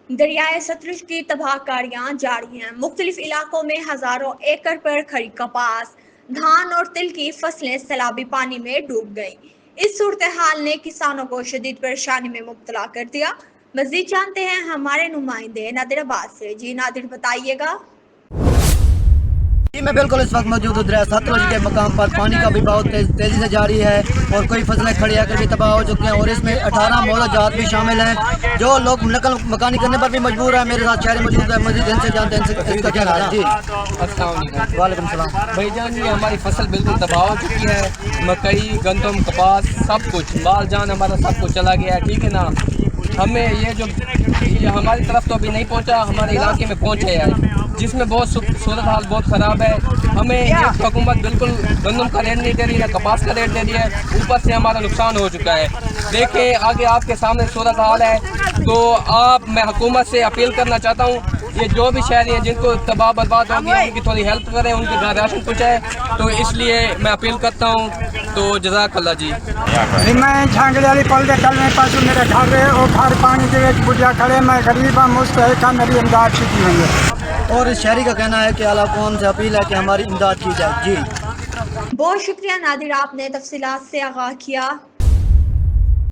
دریائے ستلج کی تباہ کاریاں جاری ہیں۔ مختلف علاقوں میں ہزاروں ایکڑ پر کھڑی کپاس، دھان اور تل کی فصلیں سیلابی پانی میں ڈوب گئیں۔ اس صورتحال نے کسانوں کو شدید پریشانی میں مبتلا کر دیا۔ مزید جانتے ہیں ہمارے نمائندے نادر آباد سے۔ جی نادر، بتائیے گا۔ جی میں بالکل اس وقت موجود ہوں دریا ستلج کے مقام پر۔ پانی کا بھی بہت تیزی سے جاری ہے اور کوئی فصلیں کھڑی کر بھی تباہ ہو چکی ہیں اور اس میں 18 مولہ جات بھی شامل ہیں جو لوگ نقل مکانی کرنے پر بھی مجبور ہیں۔ میرے ساتھ شہری موجود ہے، مزید ان سے جانتے ہیں اس کا کیا حال ہے۔ جی السلام علیکم۔ وعلیکم السلام بھائی جان، یہ ہماری فصل بالکل تباہ ہو چکی ہے۔ مکئی، گندم، کپاس، سب کچھ مال جان ہمارا سب کچھ چلا گیا ہے، ٹھیک ہے نا۔ ہمیں یہ ہماری طرف تو ابھی نہیں پہنچا، ہمارے علاقے میں پہنچ گیا ہے جس میں بہت صورتحال بہت خراب ہے۔ ہمیں ایک حکومت بالکل گندم کا ریٹ نہیں دے رہی ہے، کپاس کا ریٹ دے رہی ہے، اوپر سے ہمارا نقصان ہو چکا ہے۔ دیکھیں آگے آپ کے سامنے صورتحال ہے، تو میں حکومت سے اپیل کرنا چاہتا ہوں، یہ جو بھی شہری ہیں جن کو تباہ برباد ہو گیا ان کی تھوڑی ہیلپ کریں، ان کے گھر راشن پہنچائے، تو اس لیے میں اپیل کرتا ہوں۔ تو جزاک اللہ جی۔ میں جھانگڑی والی پل دے کل میں پاسو میرے گھر رہے اور گھر پانی کے بڑھیا کھڑے، میں غریب ہوں، مستحق ہوں، میری امداد کی ہوئی ہے۔ اور اس شہری کا کہنا ہے کہ اعلیٰ قوم سے اپیل ہے کہ ہماری امداد کی جائے۔ جی بہت شکریہ نادر، آپ نے تفصیلات سے آگاہ کیا۔